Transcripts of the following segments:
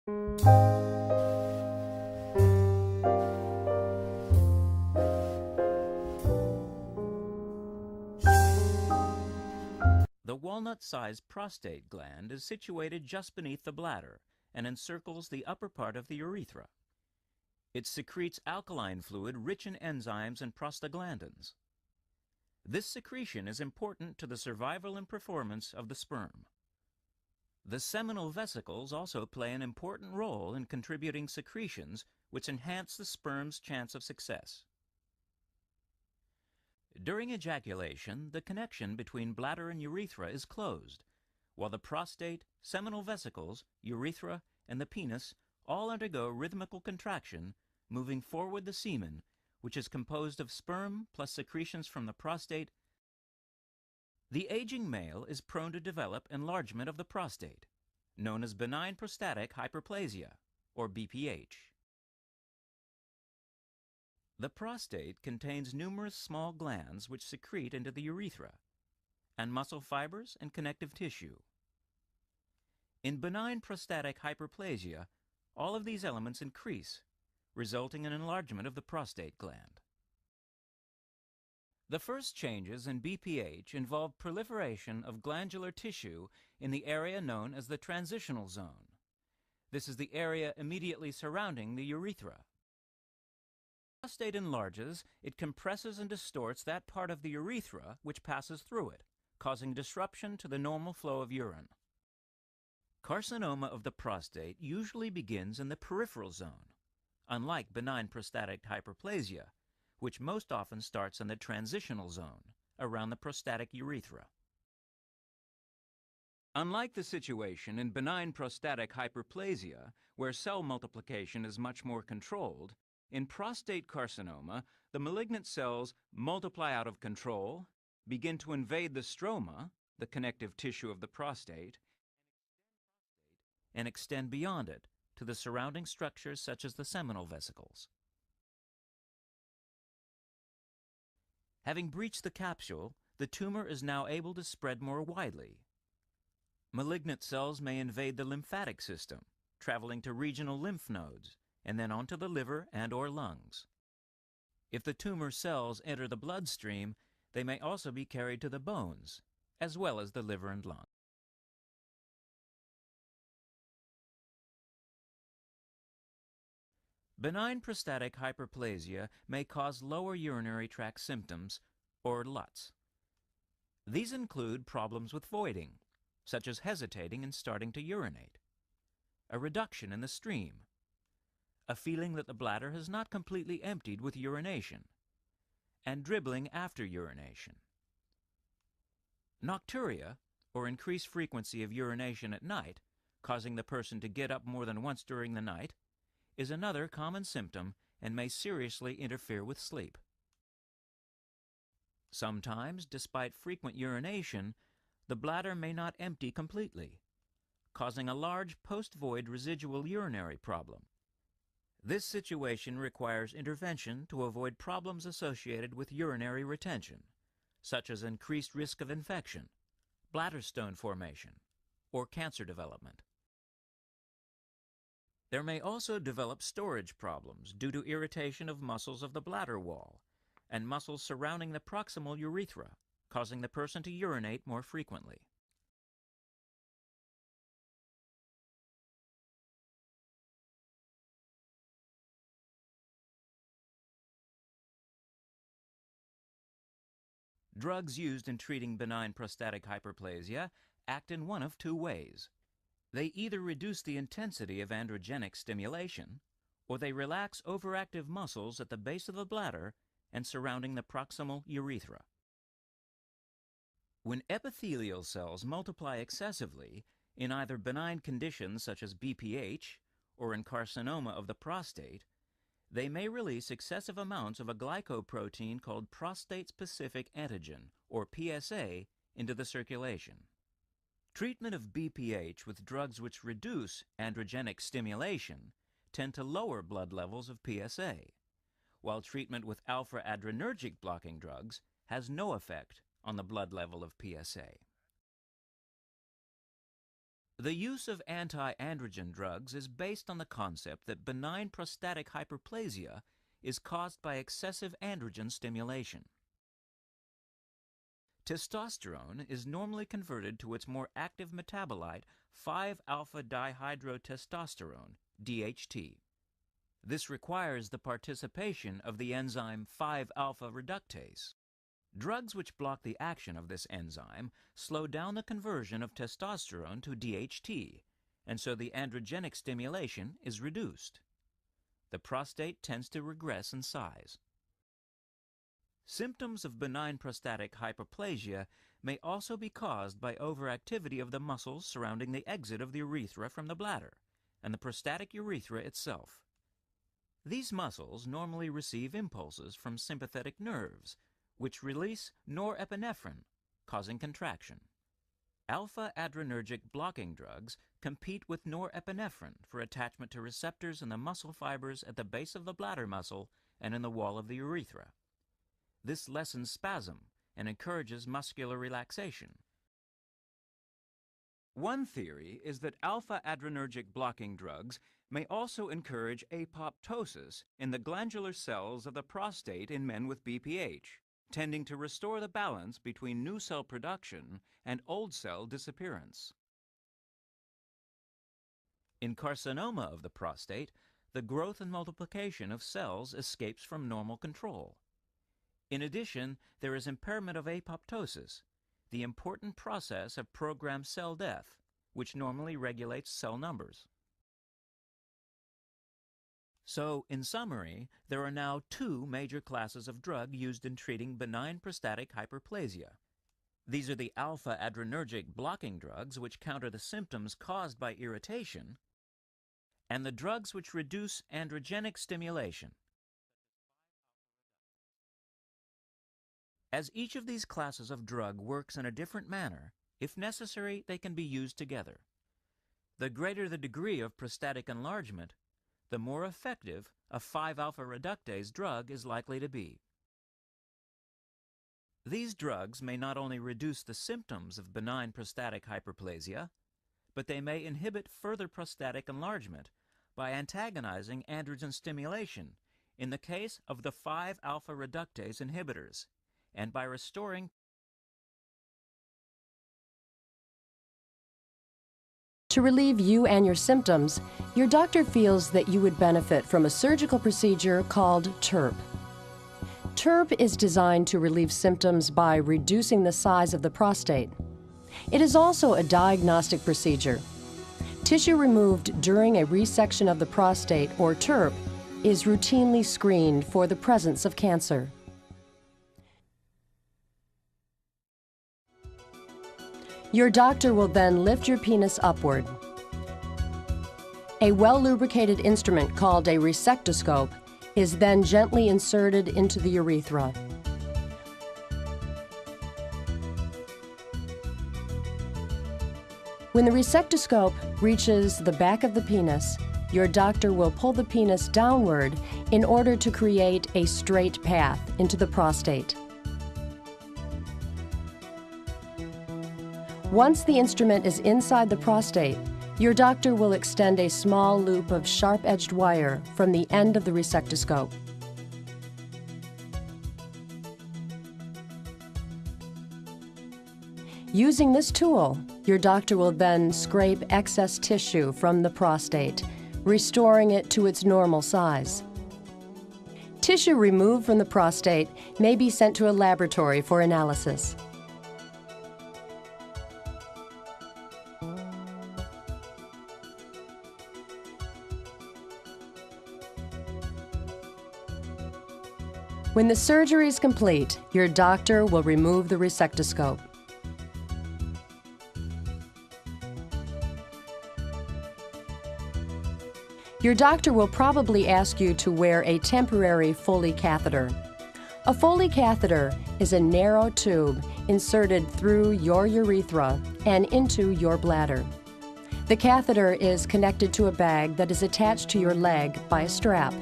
The walnut-sized prostate gland is situated just beneath the bladder and encircles the upper part of the urethra. It secretes alkaline fluid rich in enzymes and prostaglandins. This secretion is important to the survival and performance of the sperm. The seminal vesicles also play an important role in contributing secretions which enhance the sperm's chance of success. During ejaculation, the connection between bladder and urethra is closed, while the prostate, seminal vesicles, urethra, and the penis all undergo rhythmical contraction, moving forward the semen, which is composed of sperm plus secretions from the prostate. The aging male is prone to develop enlargement of the prostate, known as benign prostatic hyperplasia, or BPH. The prostate contains numerous small glands which secrete into the urethra, and muscle fibers and connective tissue. In benign prostatic hyperplasia, all of these elements increase, resulting in enlargement of the prostate gland. The first changes in BPH involve proliferation of glandular tissue in the area known as the transitional zone. This is the area immediately surrounding the urethra. As the prostate enlarges, it compresses and distorts that part of the urethra which passes through it, causing disruption to the normal flow of urine. Carcinoma of the prostate usually begins in the peripheral zone, unlike benign prostatic hyperplasia, which most often starts in the transitional zone, around the prostatic urethra. Unlike the situation in benign prostatic hyperplasia, where cell multiplication is much more controlled, in prostate carcinoma, the malignant cells multiply out of control, begin to invade the stroma, the connective tissue of the prostate, and extend beyond it to the surrounding structures such as the seminal vesicles. Having breached the capsule, the tumor is now able to spread more widely. Malignant cells may invade the lymphatic system, traveling to regional lymph nodes, and then onto the liver and/or lungs. If the tumor cells enter the bloodstream, they may also be carried to the bones, as well as the liver and lung. Benign prostatic hyperplasia may cause lower urinary tract symptoms, or LUTS. These include problems with voiding, such as hesitating and starting to urinate, a reduction in the stream, a feeling that the bladder has not completely emptied with urination, and dribbling after urination. Nocturia, or increased frequency of urination at night, causing the person to get up more than once during the night, is another common symptom and may seriously interfere with sleep. Sometimes, despite frequent urination, the bladder may not empty completely, causing a large post-void residual urinary problem. This situation requires intervention to avoid problems associated with urinary retention, such as increased risk of infection, bladder stone formation, or cancer development. There may also develop storage problems due to irritation of muscles of the bladder wall and muscles surrounding the proximal urethra, causing the person to urinate more frequently. Drugs used in treating benign prostatic hyperplasia act in one of two ways. They either reduce the intensity of androgenic stimulation, or they relax overactive muscles at the base of the bladder and surrounding the proximal urethra. When epithelial cells multiply excessively, in either benign conditions such as BPH or in carcinoma of the prostate, they may release excessive amounts of a glycoprotein called prostate-specific antigen, or PSA, into the circulation. Treatment of BPH with drugs which reduce androgenic stimulation tend to lower blood levels of PSA, while treatment with alpha-adrenergic blocking drugs has no effect on the blood level of PSA. The use of anti-androgen drugs is based on the concept that benign prostatic hyperplasia is caused by excessive androgen stimulation. Testosterone is normally converted to its more active metabolite 5-alpha-dihydrotestosterone, DHT. This requires the participation of the enzyme 5-alpha reductase. Drugs which block the action of this enzyme slow down the conversion of testosterone to DHT, and so the androgenic stimulation is reduced. The prostate tends to regress in size. Symptoms of benign prostatic hyperplasia may also be caused by overactivity of the muscles surrounding the exit of the urethra from the bladder and the prostatic urethra itself. These muscles normally receive impulses from sympathetic nerves, which release norepinephrine, causing contraction. Alpha-adrenergic blocking drugs compete with norepinephrine for attachment to receptors in the muscle fibers at the base of the bladder muscle and in the wall of the urethra. This lessens spasm and encourages muscular relaxation. One theory is that alpha-adrenergic blocking drugs may also encourage apoptosis in the glandular cells of the prostate in men with BPH, tending to restore the balance between new cell production and old cell disappearance. In carcinoma of the prostate, the growth and multiplication of cells escapes from normal control. In addition, there is impairment of apoptosis, the important process of programmed cell death, which normally regulates cell numbers. So, in summary, there are now two major classes of drug used in treating benign prostatic hyperplasia. These are the alpha-adrenergic blocking drugs, which counter the symptoms caused by irritation, and the drugs which reduce androgenic stimulation. As each of these classes of drug works in a different manner, if necessary, they can be used together. The greater the degree of prostatic enlargement, the more effective a 5-alpha reductase drug is likely to be. These drugs may not only reduce the symptoms of benign prostatic hyperplasia, but they may inhibit further prostatic enlargement by antagonizing androgen stimulation in the case of the 5-alpha reductase inhibitors, and by restoring To relieve you and your symptoms, your doctor feels that you would benefit from a surgical procedure called TURP. TURP is designed to relieve symptoms by reducing the size of the prostate. It is also a diagnostic procedure. Tissue removed during a resection of the prostate, or TURP, is routinely screened for the presence of cancer. Your doctor will then lift your penis upward. A well-lubricated instrument called a resectoscope is then gently inserted into the urethra. When the resectoscope reaches the back of the penis, your doctor will pull the penis downward in order to create a straight path into the prostate. Once the instrument is inside the prostate, your doctor will extend a small loop of sharp-edged wire from the end of the resectoscope. Using this tool, your doctor will then scrape excess tissue from the prostate, restoring it to its normal size. Tissue removed from the prostate may be sent to a laboratory for analysis. When the surgery is complete, your doctor will remove the resectoscope. Your doctor will probably ask you to wear a temporary Foley catheter. A Foley catheter is a narrow tube inserted through your urethra and into your bladder. The catheter is connected to a bag that is attached to your leg by a strap.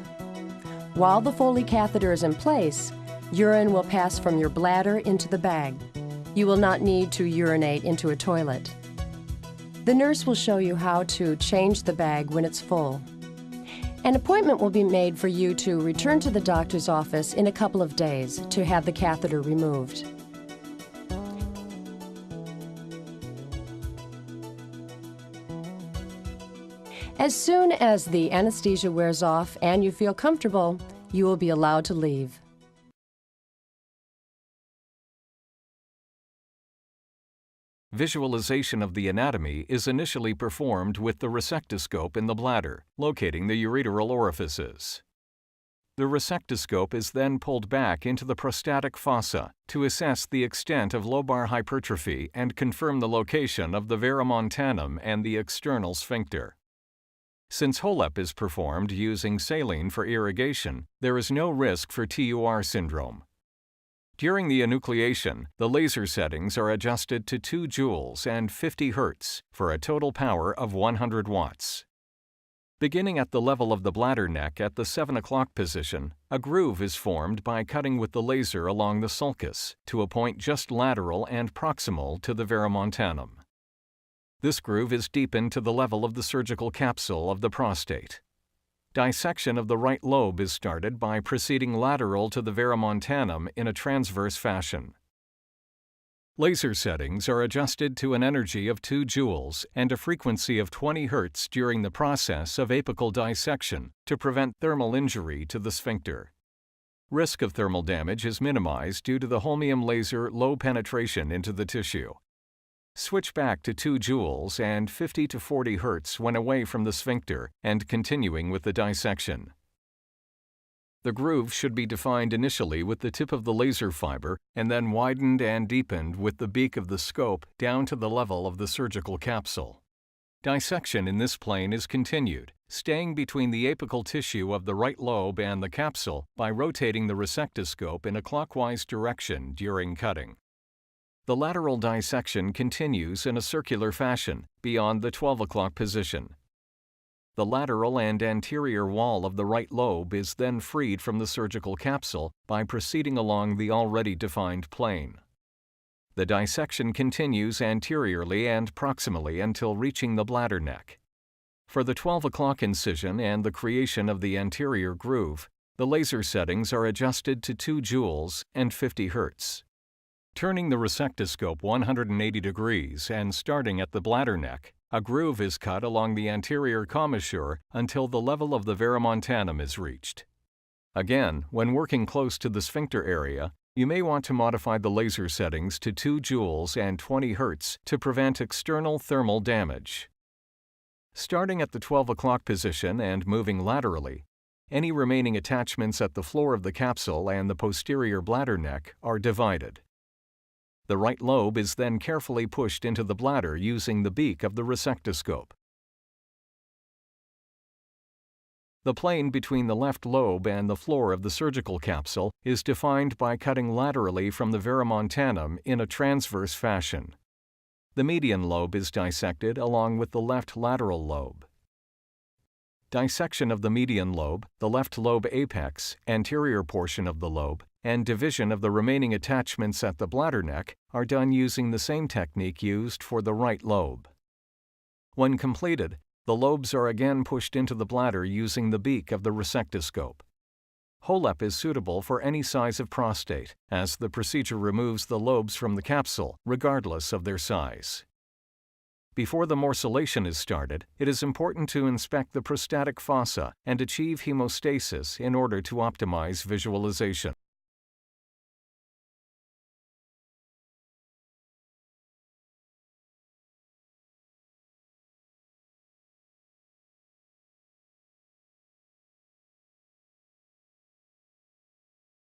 While the Foley catheter is in place, urine will pass from your bladder into the bag. You will not need to urinate into a toilet. The nurse will show you how to change the bag when it's full. An appointment will be made for you to return to the doctor's office in a couple of days to have the catheter removed. As soon as the anesthesia wears off and you feel comfortable, you will be allowed to leave. Visualization of the anatomy is initially performed with the resectoscope in the bladder, locating the ureteral orifices. The resectoscope is then pulled back into the prostatic fossa to assess the extent of lobar hypertrophy and confirm the location of the verumontanum and the external sphincter. Since HOLEP is performed using saline for irrigation, there is no risk for TUR syndrome. During the enucleation, the laser settings are adjusted to 2 joules and 50 Hz for a total power of 100 watts. Beginning at the level of the bladder neck at the 7 o'clock position, a groove is formed by cutting with the laser along the sulcus to a point just lateral and proximal to the verumontanum. This groove is deepened to the level of the surgical capsule of the prostate. Dissection of the right lobe is started by proceeding lateral to the verumontanum in a transverse fashion. Laser settings are adjusted to an energy of 2 joules and a frequency of 20 Hz during the process of apical dissection to prevent thermal injury to the sphincter. Risk of thermal damage is minimized due to the holmium laser low penetration into the tissue. Switch back to 2 joules and 50 to 40 Hz when away from the sphincter and continuing with the dissection. The groove should be defined initially with the tip of the laser fiber and then widened and deepened with the beak of the scope down to the level of the surgical capsule. Dissection in this plane is continued, staying between the apical tissue of the right lobe and the capsule by rotating the resectoscope in a clockwise direction during cutting. The lateral dissection continues in a circular fashion beyond the 12 o'clock position. The lateral and anterior wall of the right lobe is then freed from the surgical capsule by proceeding along the already defined plane. The dissection continues anteriorly and proximally until reaching the bladder neck. For the 12 o'clock incision and the creation of the anterior groove, the laser settings are adjusted to 2 joules and 50 Hz. Turning the resectoscope 180 degrees and starting at the bladder neck, a groove is cut along the anterior commissure until the level of the verumontanum is reached. Again, when working close to the sphincter area, you may want to modify the laser settings to 2 joules and 20 Hz to prevent external thermal damage. Starting at the 12 o'clock position and moving laterally, any remaining attachments at the floor of the capsule and the posterior bladder neck are divided. The right lobe is then carefully pushed into the bladder using the beak of the resectoscope. The plane between the left lobe and the floor of the surgical capsule is defined by cutting laterally from the verumontanum in a transverse fashion. The median lobe is dissected along with the left lateral lobe. Dissection of the median lobe, the left lobe apex, anterior portion of the lobe, and division of the remaining attachments at the bladder neck are done using the same technique used for the right lobe. When completed, the lobes are again pushed into the bladder using the beak of the resectoscope. HOLEP is suitable for any size of prostate, as the procedure removes the lobes from the capsule, regardless of their size. Before the morcellation is started, it is important to inspect the prostatic fossa and achieve hemostasis in order to optimize visualization.